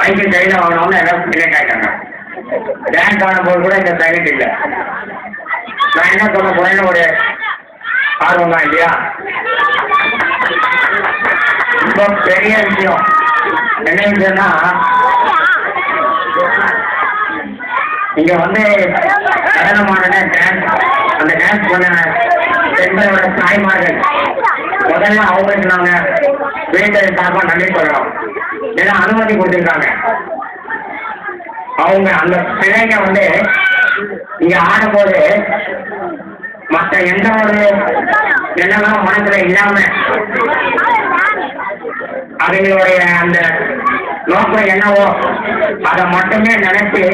மைக்கு கையில் வாங்கினோம்னா எல்லாம் சைலண்ட் ஆகிட்டாங்க. டான்ஸ் ஆடும்போது கூட இந்த சைலண்ட் இல்லை. நான் என்ன சொல்ல போறேன்னு ஒரு ஆர்வம் தான் இல்லையா? ரொம்ப பெரிய விஷயம் என்ன விஷயம்னா, இங்க வந்து நடனமான டான்ஸ், அந்த டான்ஸ் பண்ண பெண்களோட தாய்மார்கள் முதல்ல அவங்களுக்கு நாங்க வீட்டில் சார்பாக நன்றி சொல்லணும். ஏன்னா அனுமதி கொடுத்துருக்காங்க. அவங்க அந்த பிள்ளைங்க வந்து இங்க ஆடும்போது மற்ற எந்த ஒரு எண்ணங்களும் மனசுல இல்லாம அவங்களுடைய அந்த நோக்கம் என்னவோ அதை மட்டுமே நினைச்சு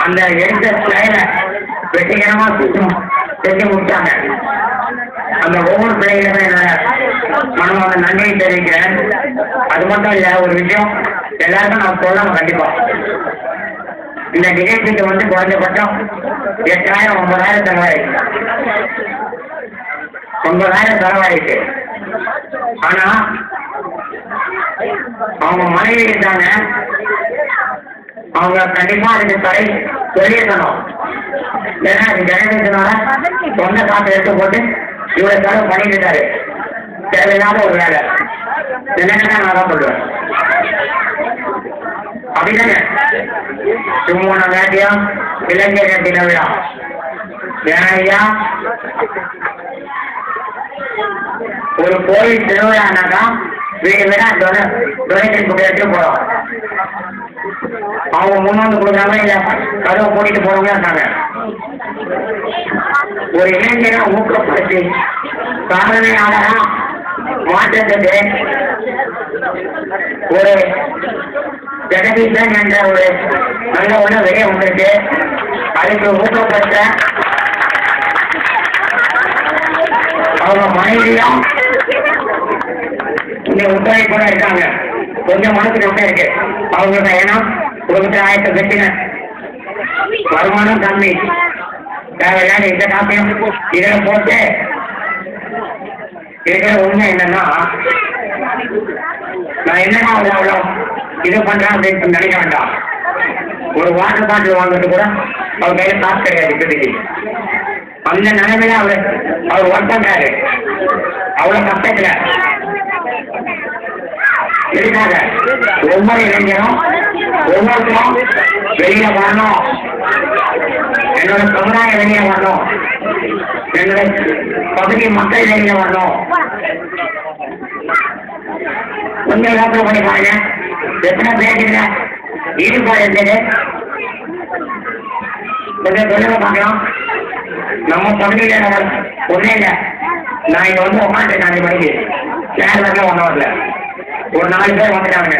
அந்த எடுத்த ஸ்டைலை வெற்றிகரமா செஞ்சு முடிச்சாங்க. அந்த ஒவ்வொரு பிள்ளைகளுமே என்னோட மனமாக நன்றியை தெரிவிக்கிறேன். அது மட்டும் இல்ல, ஒரு விஷயம் எல்லாருக்கும் நான் சொல்லணும். கண்டிப்பா இந்த நிகழ்ச்சிக்கு வந்து குறைஞ்சபட்சம் 8,000 9,000 செலவாயிருக்கு. 9,000 செலவாயிருக்கு. ஆனா அவங்க மனைவி இருக்காங்க, அவங்க கண்டிப்பா அதுக்கு தடை சொல்லியிருக்கணும். ஏன்னா அது ஜெகதீசனோட சொந்த காசை எடுத்து போட்டு இவ்வளவு செலவு பண்ணிட்டு இருக்காரு. தேவையில்லாத ஒரு வேலை. என்னன்னா நான் தான் சொல்லுவேன். அப்படிதானே? சும்மா வேட்டியம் இளைஞர் கட்டின விழா ஏனையா ஒரு கோயில் திருவிழானாக்கா வீடு வீடா டொனேஷன் கொடுத்து போறோம். அவங்க முன்னாந்து கொடுக்காம இல்ல கதவை போட்டிட்டு போறவங்க இருக்காங்க. ஒரு இளைஞரை ஊக்கப்படுத்தி சாதனையாளரா மாற்றத்துக்கு ஒரு ஜெகதீசன் என்ற ஒரு நல்ல ஒண்ணு வெளியே வந்திருக்கு. அதுக்கு ஊக்கப்படுத்த அவங்க மனைவியும் இங்க ஒத்துழைப்போட இருக்காங்க. கொஞ்சம் மனசுக்கு விட்ட இருக்கு அவங்க. ஏன்னா குடும்பத்தில் ஆயத்த கட்டின வருமானம் கம்மி, தேவையில்லாத இந்த காப்பையும் இதில் போட்டு இருக்கிற உண்மை என்னன்னா, நான் என்னன்னா அவ்வளோ இது பண்றேன் அப்படின்னு நினைக்க வேண்டாம். ஒரு வாட்டர் பாட்டில் வாங்குறது கூட அவர் கையில காசு கிடையாது இப்போதைக்கு. அந்த நிலைமையில அவர் ஒர்க் பண்றாரு. அவ்வளவு கஷ்டத்துல எதுக்காக ஒவ்வொரு இளைஞரும் ஒவ்வொருத்தரும் வெளியில வரணும், என்னோட சமுதாயம் வெளியே வரணும், என்னோட பகுதி மக்கள் வெளியில வரணும். கொஞ்சம் யோசனை பண்ணி பாருங்க, எத்தனை பேருக்கு ஈடுபாடு இருந்தது கொஞ்சம் சொல்லுங்க பார்க்கலாம். நம்ம பகுதியில் ஒன்னே இல்லை, நான் இங்க வந்து உட்காந்து 4 மணிக்கு சேர் வரல, ஒன்றும் வரல, ஒரு 4 பேர் வந்துட்டாங்க.